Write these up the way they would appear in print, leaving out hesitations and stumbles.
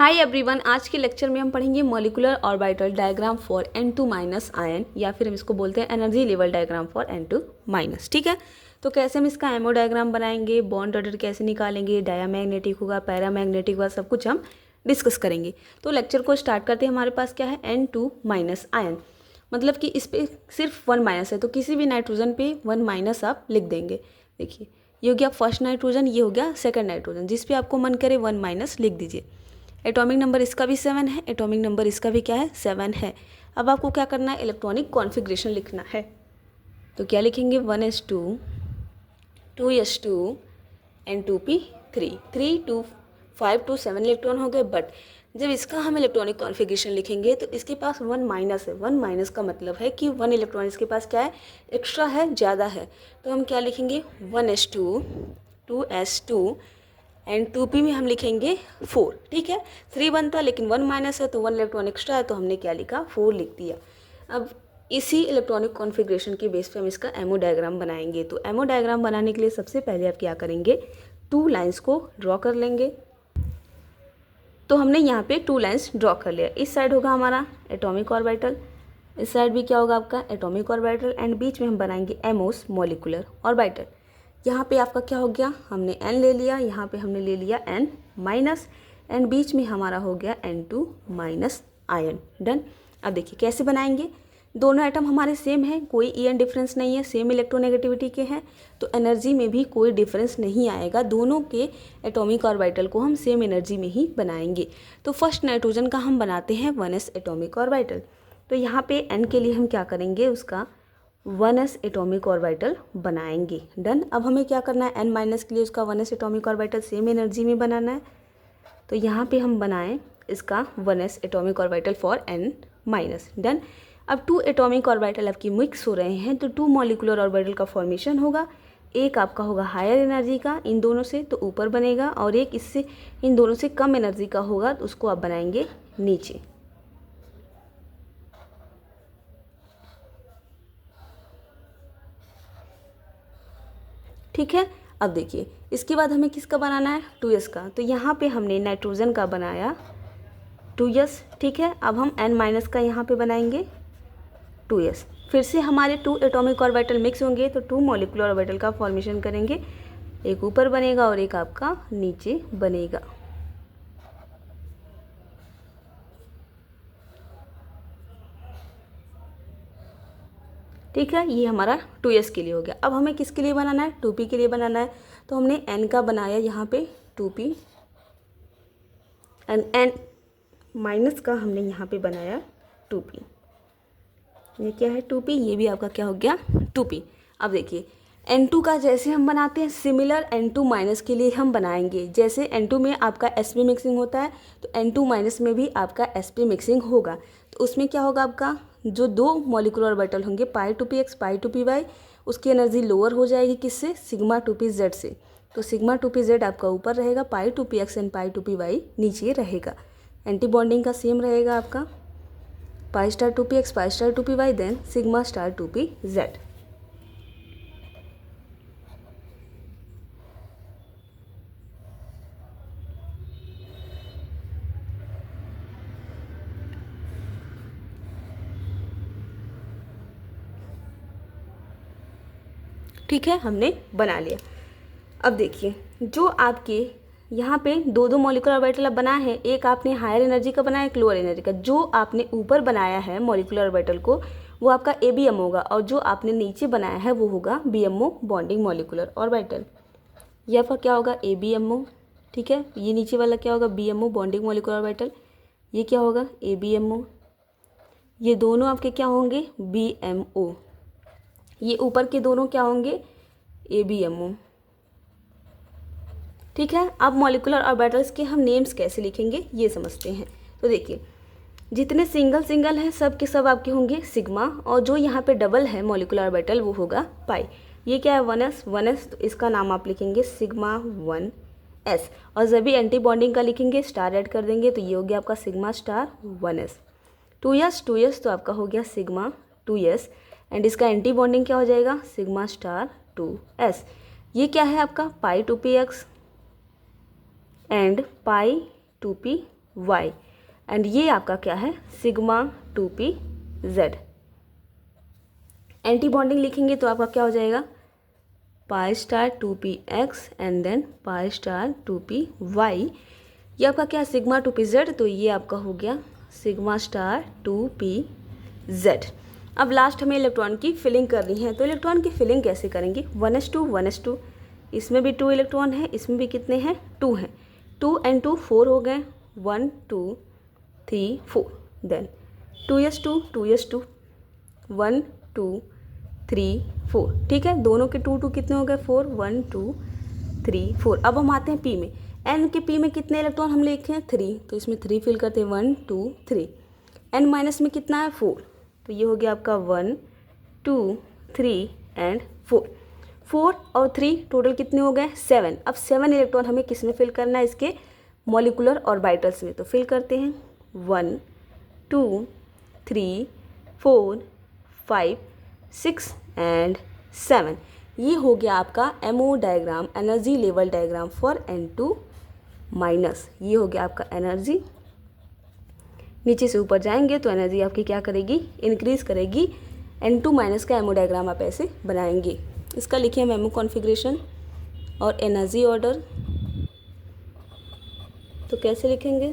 Hi everyone, आज के lecture में हम पढ़ेंगे molecular orbital diagram for N2 minus ion, या फिर हम इसको बोलते हैं energy level diagram for N2 minus. ठीक है, तो कैसे हम इसका एमओ डायग्राम बनाएंगे, बॉन्ड ऑर्डर कैसे निकालेंगे, डायमैग्नेटिक होगा, पैरामैग्नेटिक होगा, सब कुछ हम डिस्कस करेंगे। तो लेक्चर को स्टार्ट करते हैं। हमारे पास क्या है, N2 माइनस आयन, मतलब कि इस पर सिर्फ 1 माइनस है, तो किसी भी नाइट्रोजन पे 1 माइनस आप लिख देंगे। देखिए, ये हो गया फर्स्ट नाइट्रोजन, ये हो गया सेकंड नाइट्रोजन, जिस पे आपको मन करे 1 माइनस लिख दीजिए। एटॉमिक नंबर इसका भी 7 है, एटॉमिक नंबर इसका भी क्या है, 7 है। अब आपको क्या करना है, इलेक्ट्रॉनिक कॉन्फ़िगरेशन लिखना है। तो क्या लिखेंगे, 1s2 2s2 and 2p3 3 2 5 2 7 electron हो गए। बट जब इसका हम इलेक्ट्रॉनिक कॉन्फ़िगरेशन लिखेंगे तो इसके पास 1 माइनस है। 1 माइनस का मतलब है कि 1 इलेक्ट्रॉन इसके पास क्या है, एक्स्ट्रा है, ज़्यादा है। तो हम क्या लिखेंगे, 1s2 2s2 एंड 2p में हम लिखेंगे 4। ठीक है, 3 बनता लेकिन 1 माइनस है तो 1 इलेक्ट्रॉन एक्स्ट्रा है, तो हमने क्या लिखा, 4 लिख दिया। अब इसी इलेक्ट्रॉनिक कॉन्फ़िगरेशन के बेस पे हम इसका एमओ डायग्राम बनाएंगे। तो एमओ डायग्राम बनाने के लिए सबसे पहले आप क्या करेंगे, 2 लाइंस को ड्रॉ कर लेंगे। तो हमने यहाँ पे 2 लाइंस ड्रॉ कर लिया। इस साइड होगा हमारा एटॉमिक ऑर्बिटल, इस साइड भी क्या होगा आपका एटॉमिक ऑर्बिटल, एंड बीच में हम बनाएंगे एमओस मॉलिक्यूलर ऑर्बिटल। यहाँ पे आपका क्या हो गया, हमने n ले लिया, यहाँ पे हमने ले लिया n माइनस, एंड बीच में हमारा हो गया N2 माइनस आयन। डन। अब देखिए कैसे बनाएंगे, दोनों एटम हमारे सेम हैं, कोई en डिफरेंस नहीं है, सेम इलेक्ट्रोनेगेटिविटी के हैं, तो एनर्जी में भी कोई डिफरेंस नहीं आएगा। दोनों के एटॉमिक ऑर्बिटल को हम सेम एनर्जी में ही बनाएंगे। तो फर्स्ट नाइट्रोजन का हम बनाते हैं 1s एटॉमिक ऑर्बिटल। तो यहाँ पे n के लिए हम क्या करेंगे, उसका 1s एटॉमिक ऑर्बिटल बनाएंगे। डन। अब हमें क्या करना है, n माइनस के लिए उसका 1s atomic orbital same energy में बनाना है। तो यहाँ पे हम बनाएं इसका 1s atomic orbital for n minus. Done. अब 2 एटॉमिक ऑर्बिटल आपकी मिक्स हो रहे हैं, तो 2 मॉलिक्यूलर ऑर्बिटल का फॉर्मेशन होगा। एक आपका होगा हायर एनर्जी का इन दोनों से, तो ऊपर बनेगा, और एक इससे इन दोनों से कम एनर्जी का होगा, तो उसको आप बनाएंगे नीचे। ठीक है, अब देखिए इसके बाद हमें किसका बनाना है, 2s का। तो यहाँ पे हमने नाइट्रोजन का बनाया 2s। ठीक है, अब हम n माइनस का यहाँ पे बनाएंगे 2s। फिर से हमारे 2 एटॉमिक ऑर्बिटल मिक्स होंगे, तो 2 मॉलिक्यूलर ऑर्बिटल का फॉर्मेशन करेंगे, एक ऊपर बनेगा और एक आपका नीचे बनेगा। ठीक है, ये हमारा 2s के लिए हो गया। अब हमें किसके लिए बनाना है, 2p के लिए बनाना है। तो हमने n का बनाया यहाँ पे 2p, एंड n माइनस का हमने यहाँ पे बनाया 2p। ये क्या है, 2p, ये भी आपका क्या हो गया 2p। अब देखिए N2 का जैसे हम बनाते हैं, सिमिलर N2 माइनस के लिए हम बनाएंगे। जैसे N2 में आपका sp मिक्सिंग होता है, तो N2 माइनस में भी आपका sp मिक्सिंग होगा। तो उसमें क्या होगा, आपका जो 2 मॉलिक्यूलर ऑर्बिटल होंगे pi two p x pi two p y, उसकी एनर्जी लोअर हो जाएगी किससे, सिग्मा टू पी जेड से। तो सिग्मा टू पी जेड आपका ऊपर रहेगा, pi two p x and pi two p y नीचे रहेगा। एंटी बॉन्डिंग का सेम रहेगा आपका, pi star two p x pi star two p y, then sigma star two p z. ठीक है, हमने बना लिया। अब देखिए जो आपके यहाँ पे 2 मॉलिक्यूलर ऑर्बिटल अब बना है, एक आपने हायर एनर्जी का बनाया, एक लोअर एनर्जी का। जो आपने ऊपर बनाया है मॉलिक्यूलर ऑर्बिटल को, वो आपका ABM होगा, और जो आपने नीचे बनाया है वो होगा BMO बॉन्डिंग मॉलिक्यूलर ऑर्बिटल। ये आपका क्या होगा, ABMO। ठीक है, ये नीचे वाला क्या होगा, BMO बॉन्डिंग मॉलिक्यूलर ऑर्बिटल। ये क्या होगा, ABMO। ये दोनों आपके क्या होंगे, BMO। ये ऊपर के दोनों क्या होंगे, ABMO। ठीक है, अब मॉलिक्यूलर ऑर्बिटल्स के हम नेम्स कैसे लिखेंगे ये समझते हैं। तो देखिए जितने सिंगल सिंगल हैं सब के सब आपके होंगे सिग्मा, और जो यहाँ पे डबल है मॉलिक्यूलर ऑर्बिटल वो होगा पाई। ये क्या है, 1s, तो इसका नाम आप लिखेंगे सिग्मा 1s, और जब भी एंटी बॉन्डिंग का लिखेंगे स्टार ऐड कर देंगे, तो ये हो गया आपका सिग्मा स्टार 1s। 2s तो आपका हो गया सिग्मा 2s, एंड इसका एंटी बॉन्डिंग क्या हो जाएगा, सिग्मा स्टार 2s। ये क्या है आपका, pi two p x and pi two p y, and ये आपका क्या है sigma 2p z। Anti bonding लिखेंगे तो आपका क्या हो जाएगा pi star 2px and then pi star 2py। ये आपका क्या सिग्मा 2pz, तो ये आपका हो गया सिग्मा स्टार 2pz। अब लास्ट हमें इलेक्ट्रॉन की फिलिंग करनी है, तो इलेक्ट्रॉन की फिलिंग कैसे करेंगे 1s2 1s2, इसमें भी 2 इलेक्ट्रॉन है, इसमें भी कितने हैं 2 हैं, 2 and 2 4 हो गए, 1 2 3 4, देन 2s2 2s2 1 2 3 4, ठीक है, दोनों के 2 2 कितने हो गए 4, 1 2 3 4। अब हम आते हैं पी में, एन के पी में कितने इलेक्ट्रॉन हम लिखे हैं 3, तो इसमें 3 फिल करते हैं 1 2 3। एन माइनस में कितना है 4, तो ये हो गया आपका 1 2 3 एंड 4। 4 और 3 टोटल कितने हो गए 7। अब 7 इलेक्ट्रॉन हमें किस में फिल करना है इसके मॉलिकुलर ऑर्बिटल्स में, तो फिल करते हैं 1 2 3 4 5 6 एंड 7। ये हो गया आपका ammo diagram, energy level diagram for N2 minus. ये हो गया आपका एनर्जी, नीचे से ऊपर जाएंगे तो एनर्जी आपकी क्या करेगी इंक्रीज करेगी। N2 माइनस का एमओ डायग्राम आप ऐसे बनाएंगे। इसका लिखिए हम एमओ कॉन्फ़िगरेशन और एनर्जी ऑर्डर, तो कैसे लिखेंगे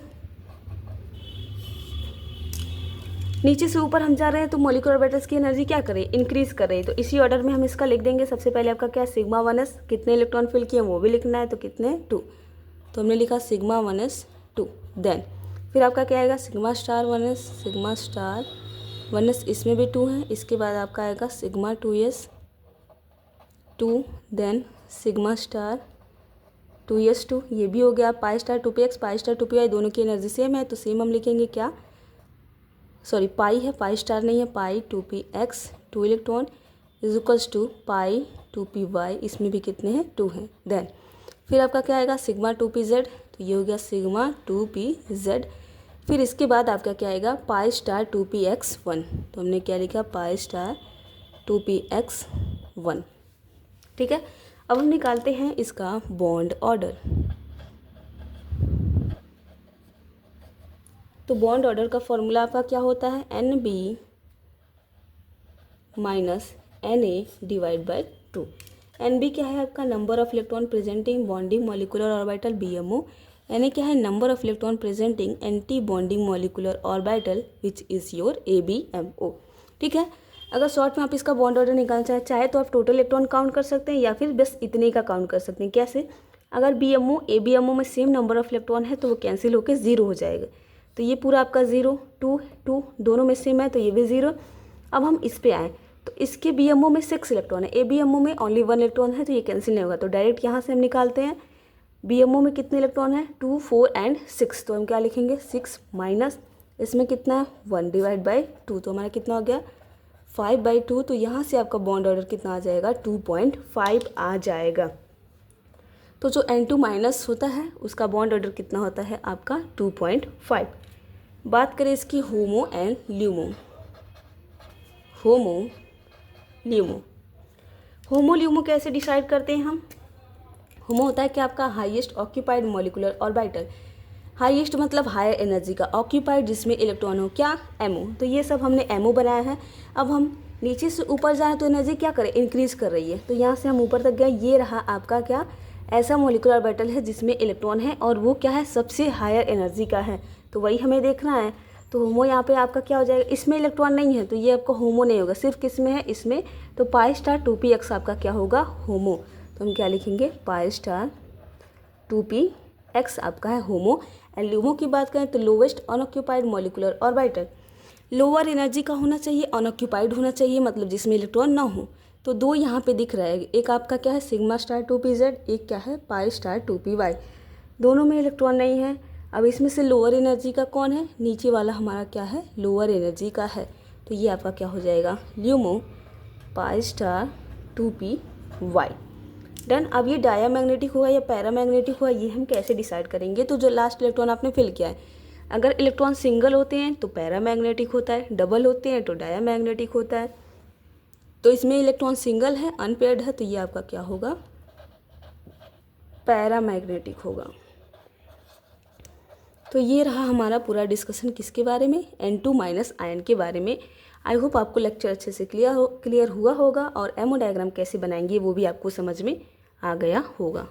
नीचे से ऊपर हम जा रहे हैं तो मॉलिक्यूलर ऑर्बिटल्स की एनर्जी क्या करे इंक्रीज कर रही है, तो इसी ऑर्डर में हम इसका लिख देंगे। सबसे पहले आपका क्या सिग्मा 1s कितने इलेक्ट्रॉन फिल किए वो भी लिखना है, तो कितने 2, तो हमने लिखा सिग्मा 1s 2। देन फिर आपका क्या आएगा sigma star 1s, sigma star 1s इसमें भी 2 है, इसके बाद आपका आएगा sigma 2s 2, then sigma star 2s 2, ये भी हो गया। पाई स्टार 2px पाई स्टार 2py दोनों की एनर्जी सेम है, तो सेम हम लिखेंगे क्या सॉरी पाई है, पाई स्टार नहीं है, pi 2px 2 electron is equals to pi 2py, इसमें भी कितने हैं 2 हैं। देन फिर आपका क्या आएगा सिग्मा 2pz, तो ये हो गया सिग्मा 2pz। फिर इसके बाद आपका क्या आएगा पाई स्टार 2px1, तो हमने क्या लिखा पाई स्टार 2px1, ठीक है। अब हम निकालते हैं इसका बॉन्ड ऑर्डर। तो बॉन्ड ऑर्डर का फॉर्मूला आपका क्या होता है NB minus Na divide by 2। NB क्या है आपका number of electron presenting bonding molecular orbital BMO, Na क्या है number of electron presenting anti bonding molecular orbital which is your ABMO, ठीक है। अगर शॉर्ट में आप इसका बॉन्ड ऑर्डर निकालना चाहे तो आप टोटल इलेक्ट्रॉन काउंट कर सकते हैं या फिर बस इतने का काउंट कर सकते हैं। कैसे, अगर BMO ABMO में सेम नंबर ऑफ इलेक्ट्रॉन है तो वो कैंसिल होकर 0 हो जाएगा, तो ये पूरा आपका 0 2 2 दोनों में सेम है तो ये भी 0। अब हम इस पे आए तो इसके BMO में 6 इलेक्ट्रॉन है, ABMO में ओनली 1 इलेक्ट्रॉन है, तो ये कैंसिल नहीं होगा, तो डायरेक्ट यहाँ से हम निकालते हैं BMO में कितने इलेक्ट्रॉन है 2 4 एंड 6, तो हम क्या लिखेंगे 6 माइनस इसमें कितना है 1 डिवाइड बाई 2, तो हमारा कितना हो गया 5/2, तो यहाँ से आपका बॉन्ड ऑर्डर कितना आ जाएगा 2.5 आ जाएगा। तो जो N2 माइनस होता है उसका बॉन्ड ऑर्डर कितना होता है आपका 2.5। बात करें इसकी HOMO and LUMO. HOMO LUMO, HOMO LUMO कैसे डिसाइड करते हैं हम। होमो होता है कि आपका highest occupied molecular orbital, highest मतलब हायर एनर्जी का, ऑक्यूपाइड जिसमें इलेक्ट्रॉन हो क्या एमओ, तो ये सब हमने एमओ बनाया है। अब हम नीचे से ऊपर जाएँ तो एनर्जी क्या करें इंक्रीज कर रही है, तो यहाँ से हम ऊपर तक गए, ये रहा आपका क्या ऐसा मॉलिक्यूलर ऑर्बिटल है जिसमें इलेक्ट्रॉन है और वो क्या है सबसे हायर एनर्जी का है, तो वही हमें देखना है। तो होमो यहाँ पे आपका क्या हो जाएगा, इसमें इलेक्ट्रॉन नहीं है तो ये आपका होमो नहीं होगा, सिर्फ किस में है इसमें, तो पाई स्टार 2px आपका क्या होगा होमो, तो हम क्या लिखेंगे पाई स्टार 2px आपका है होमो। एंड ल्यूमो की बात करें तो lowest unoccupied molecular orbital, lower energy का होना चाहिए, अनऑक्यूपाइड होना चाहिए, मतलब जिसमें इलेक्ट्रॉन ना हो। तो दो यहाँ पे दिख रहा है, एक आपका क्या है सिग्मा स्टार 2pz, एक क्या है पाई स्टार 2py, दोनों में इलेक्ट्रॉन नहीं है। अब इसमें से लोअर एनर्जी का कौन है, नीचे वाला हमारा क्या है लोअर एनर्जी का है, तो ये आपका क्या हो जाएगा ल्यूमो पाई स्टार 2py। डन। अब ये डायामैग्नेटिक हुआ या पैरामैग्नेटिक हुआ ये हम कैसे डिसाइड करेंगे, तो जो लास्ट इलेक्ट्रॉन आपने फिल किया है, अगर इलेक्ट्रॉन सिंगल होते हैं तो पैरामैग्नेटिक होता है, डबल होते हैं तो डायामैग्नेटिक होता है। तो इसमें इलेक्ट्रॉन सिंगल है अनपेयर्ड है तो ये आपका क्या होगा पैरामैग्नेटिक होगा। तो ये रहा हमारा पूरा डिस्कशन किसके बारे में, N2 माइनस आयन के बारे में। आई होप आपको लेक्चर अच्छे से क्लियर हुआ होगा और एमओ डायग्राम कैसे बनाएंगे वो भी आपको समझ में आ गया होगा।